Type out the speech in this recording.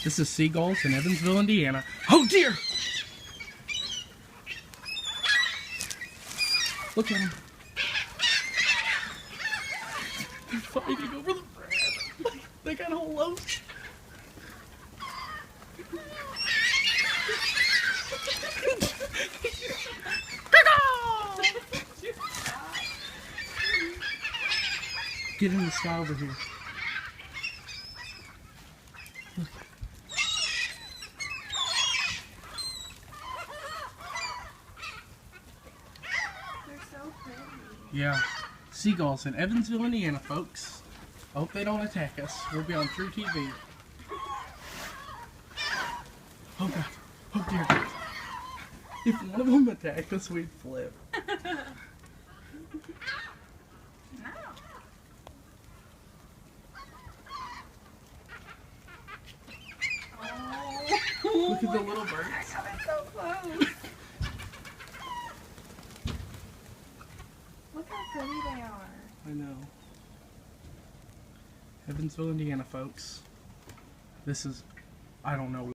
This is Seagulls in Evansville, Indiana. Oh dear! Look at them. They're fighting over the bread. They got a whole loaf. Get in the sky over here. Look. They're so pretty. Yeah. Seagulls in Evansville, Indiana, folks. I hope they don't attack us. We'll be on True TV. Oh God. Oh dear God. If one of them attacked us, we'd flip. Look at the little birds. I got it so close. Look how pretty they are. I know. Evansville, Indiana, folks. This is, I don't know.